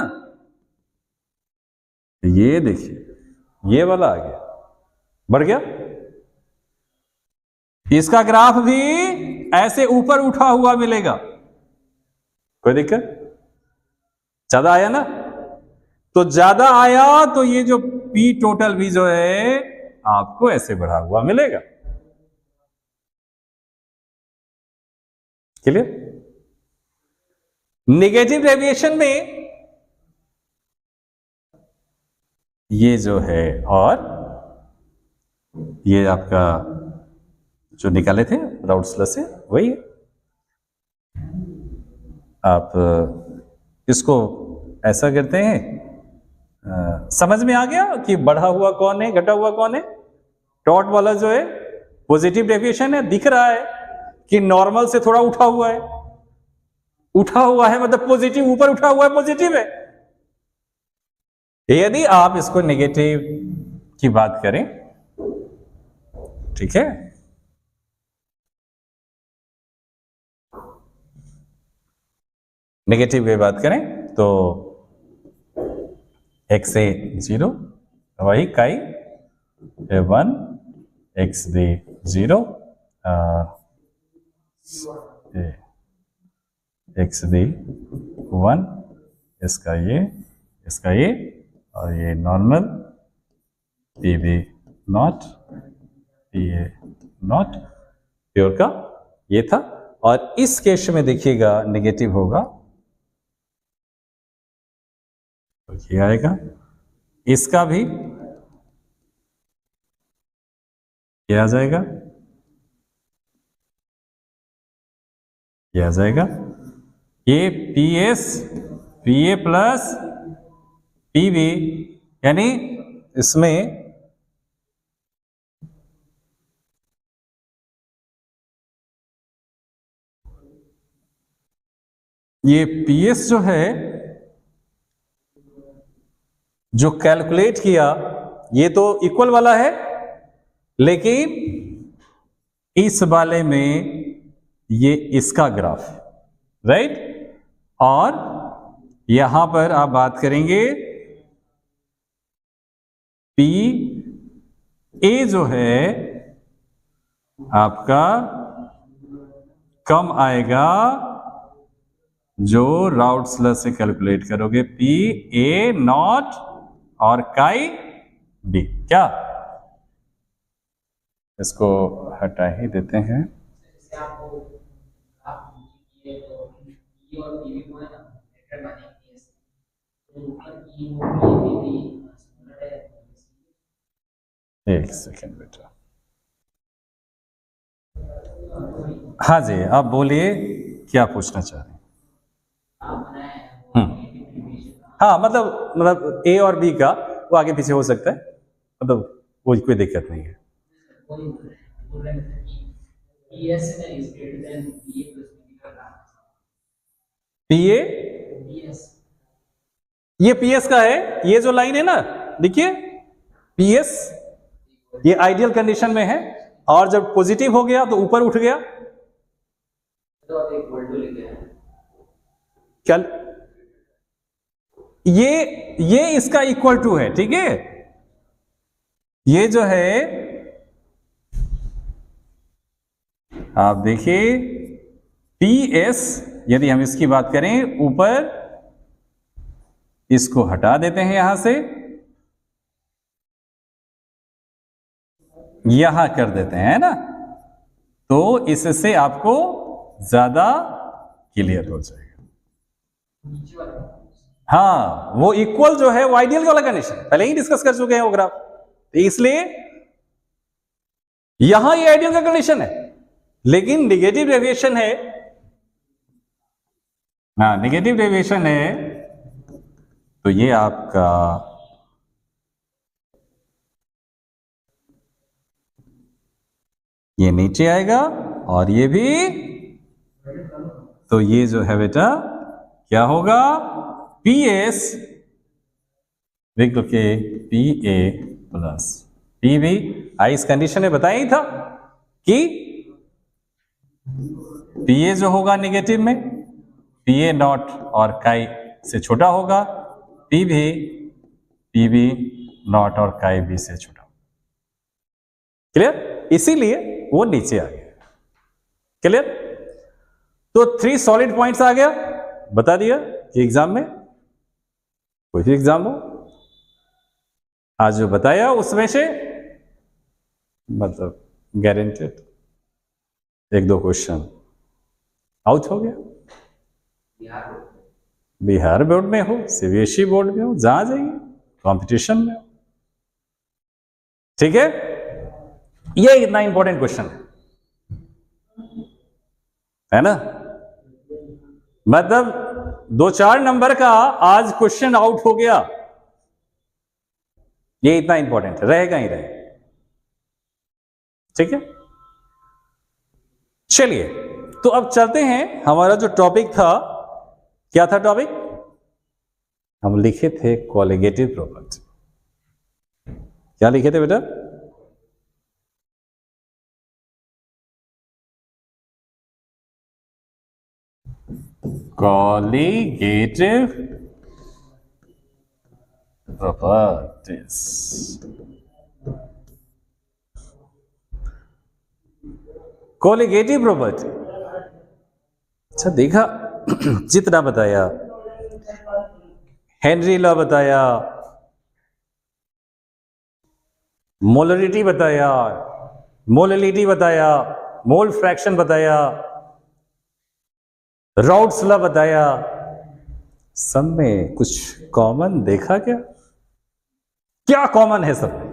ये देखिए ये वाला आ गया, बढ़ गया। इसका ग्राफ भी ऐसे ऊपर उठा हुआ मिलेगा, कोई दिक्कत? ज्यादा आया ना, तो ज्यादा आया तो ये जो पी टोटल भी जो है आपको ऐसे बढ़ा हुआ मिलेगा। क्लियर? नेगेटिव डेविएशन में ये जो है, और ये आपका जो निकाले थे राउट्स लॉ से वही है। आप इसको ऐसा करते हैं, समझ में आ गया कि बढ़ा हुआ कौन है, घटा हुआ कौन है? डॉट वाला जो है पॉजिटिव डेविएशन है, दिख रहा है कि नॉर्मल से थोड़ा उठा हुआ है, उठा हुआ है मतलब पॉजिटिव, ऊपर उठा हुआ है, पॉजिटिव है। यदि आप इसको नेगेटिव की बात करें, ठीक है, नेगेटिव की बात करें तो x a 0 वही काई a1, x b 0, x b 1, इसका ये और ये normal P B not, P A not, pure का ये था। और इस केस में देखिएगा नेगेटिव होगा तो ये आएगा, इसका भी ये आ जाएगा, ये आ जाएगा, ये P S P A plus P B, यानी इसमें ये पी एस जो है जो कैलकुलेट किया ये तो इक्वल वाला है, लेकिन इस वाले में ये इसका ग्राफ है, राइट? और यहां पर आप बात करेंगे पी ए जो है आपका कम आएगा जो राउट्स लॉ से कैलकुलेट करोगे, पी ए नॉट और काई बी। क्या इसको हटा ही देते हैं, एक सेकेंड बेटा। हाँ जी, आप बोलिए क्या पूछना चाह रहे हैं? हाँ मतलब ए और बी का वो आगे पीछे हो सकता है, मतलब वो कोई दिक्कत नहीं है। पी ए, ये पी एस का है, ये जो लाइन है ना, देखिए पी एस ये आइडियल कंडीशन में है, और जब पॉजिटिव हो गया तो ऊपर उठ गया। क्या ये इसका इक्वल टू है, ठीक है? ये जो है आप देखिए PS, यदि हम इसकी बात करें ऊपर, इसको हटा देते हैं यहां से, यहां कर देते हैं ना, तो इससे आपको ज्यादा क्लियर हो जाएगा। हाँ, वो इक्वल जो है वो आइडियल वाला कंडीशन पहले ही डिस्कस कर चुके हैं वो ग्राफ, तो इसलिए यहां ये आइडियल का कंडीशन है, लेकिन निगेटिव डेविएशन है, हाँ निगेटिव डेविएशन है, तो ये आपका ये नीचे आएगा और ये भी, तो ये जो है बेटा क्या होगा, PS के PA प्लस PB। इस कंडीशन में बताया ही था कि PA जो होगा निगेटिव में PA नॉट और काई से छोटा होगा, PB नॉट और काई B से छोटा। क्लियर? इसीलिए वो नीचे आ गया। क्लियर? तो 3 सॉलिड पॉइंट्स आ गया, बता दिया कि एग्जाम में कोई भी एग्जाम हो आज जो बताया उसमें से मतलब गारंटेड 1-2 क्वेश्चन आउट हो गया। बिहार बोर्ड में हो, CBSE बोर्ड में हो, जहां जाइए कंपटीशन में हो, ठीक है। ये इतना इंपॉर्टेंट क्वेश्चन है ना, मतलब 2-4 नंबर का आज क्वेश्चन आउट हो गया, ये इतना इंपॉर्टेंट रहेगा ही रहेगा, ठीक है। चलिए तो अब चलते हैं, हमारा जो टॉपिक था, क्या था टॉपिक, हम लिखे थे कोलिगेटिव प्रॉपर्टी। क्या लिखे थे बेटा, कोलिगेटिव प्रॉपर्टीज। कोलिगेटिव प्रॉपर्टी, अच्छा देखा जितना बताया, हेनरी लॉ बताया, मोलरिटी बताया, मोललिटी बताया, मोल फ्रैक्शन बताया, राउट्स लॉ बताया, सब में कुछ कॉमन देखा क्या? क्या कॉमन है सब में?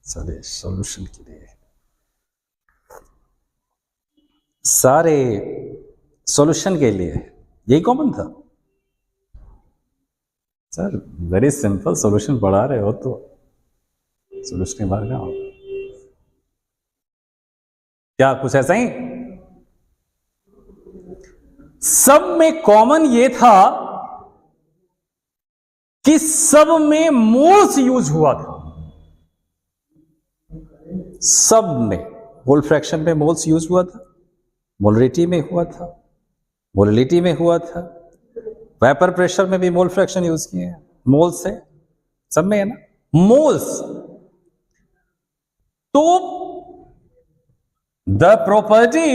चलिए सॉल्यूशन के लिए सारे सॉल्यूशन के लिए यही कॉमन था सर। वेरी सिंपल, सॉल्यूशन पढ़ा रहे हो तो सॉल्यूशन के बारे में होगा क्या कुछ ऐसा ही? सब में कॉमन ये था कि सब में मोल्स यूज हुआ था, सब में मोल फ्रैक्शन में मोल्स यूज हुआ था, मोलरिटी में हुआ था, मोललिटी में हुआ था, वेपर प्रेशर में भी मोल फ्रैक्शन यूज किए हैं, मोल्स से सब में है ना मोल्स। तो the property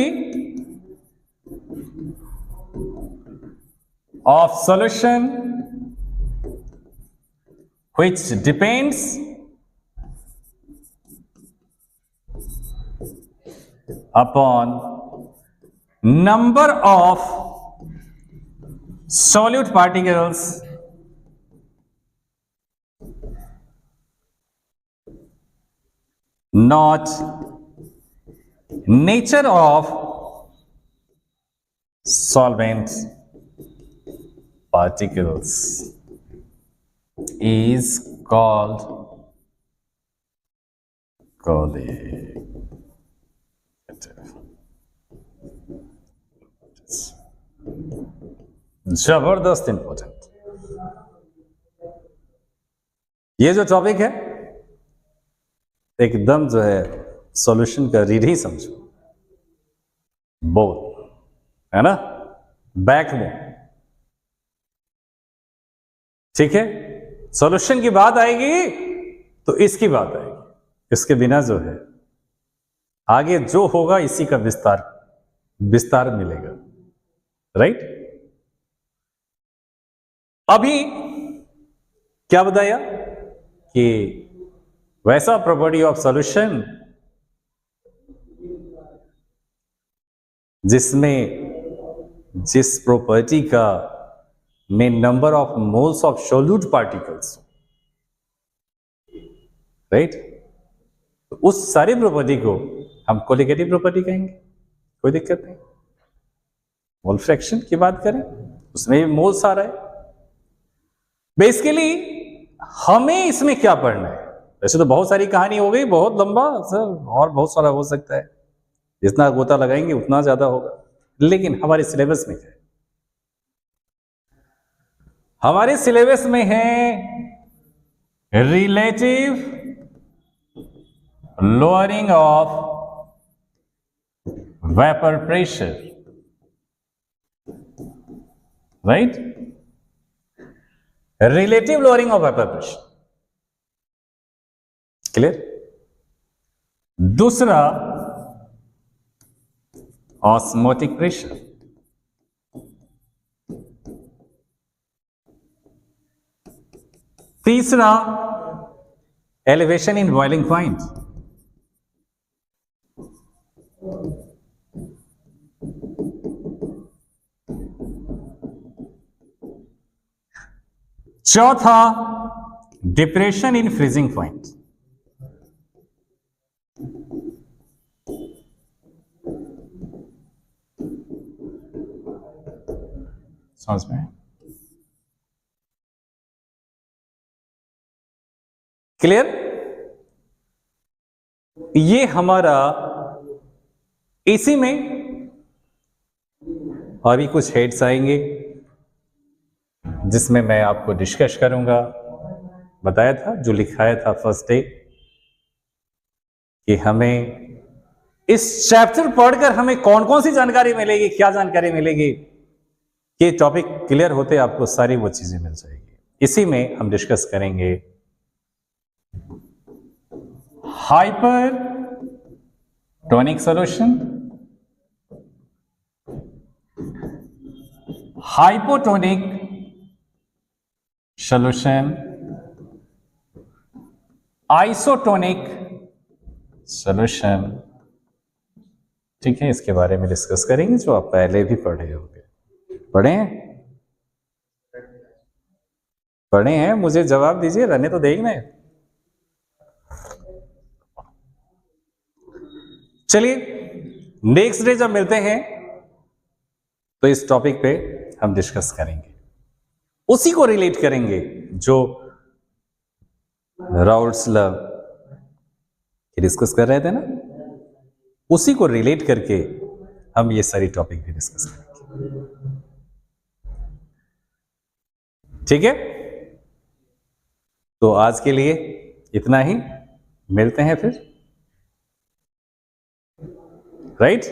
of solution which depends upon number of solute particles not nature of solvent particles is called colligative. जबरदस्त इंपॉर्टेंट ये जो टॉपिक है, एकदम जो है सॉल्यूशन का रीड ही समझो, बोथ है ना, बैक में, ठीक है। सॉल्यूशन की बात आएगी तो इसकी बात आएगी, इसके बिना जो है आगे जो होगा इसी का विस्तार मिलेगा, राइट। अभी क्या बताया कि वैसा प्रॉपर्टी ऑफ सॉल्यूशन जिसमें जिस प्रॉपर्टी का में number of moles of solute particles, right, तो उस सारी प्रॉपर्टी को हम कोलिगेटिव प्रॉपर्टी कहेंगे, कोई दिक्कत नहीं। मोल फ्रैक्शन की बात करें उसमें भी मोल्स आ रहा है। बेसिकली हमें इसमें क्या पढ़ना है? वैसे तो बहुत सारी कहानी हो गई, बहुत लंबा सर, और बहुत सारा हो सकता है, जितना गोता लगाएंगे उतना ज्यादा होगा। लेकिन हमारे सिलेबस में क्या है? हमारे सिलेबस में है relative lowering of vapour pressure, right, relative lowering of vapour pressure, clear. दूसरा ऑस्मोटिक प्रेशर, तीसरा एलिवेशन इन बॉइलिंग पॉइंट, चौथा डिप्रेशन इन फ्रीजिंग पॉइंट, समझ में? क्लियर? ये हमारा इसी में अभी कुछ हेड्स आएंगे जिसमें मैं आपको डिस्कस करूंगा। बताया था, जो लिखाया था फर्स्ट डे, कि हमें इस चैप्टर पढ़कर हमें कौन कौन सी जानकारी मिलेगी, क्या जानकारी मिलेगी, ये टॉपिक क्लियर होते आपको सारी वो चीजें मिल जाएगी। इसी में हम डिस्कस करेंगे hyper tonic solution, hypotonic solution, isotonic solution, ठीक है। इसके बारे में डिस्कस करेंगे, जो आप पहले भी पढ़े होंगे। पढ़े हैं? पढ़े हैं? मुझे जवाब दीजिए, रहने तो देखना है। चलिए नेक्स्ट डे जब मिलते हैं तो इस टॉपिक पे हम डिस्कस करेंगे, उसी को रिलेट करेंगे जो राउल्ट्स लॉ डिस्कस कर रहे थे ना, उसी को रिलेट करके हम ये सारी टॉपिक भी डिस्कस करेंगे, ठीक है। तो आज के लिए इतना ही, मिलते हैं फिर, राइट।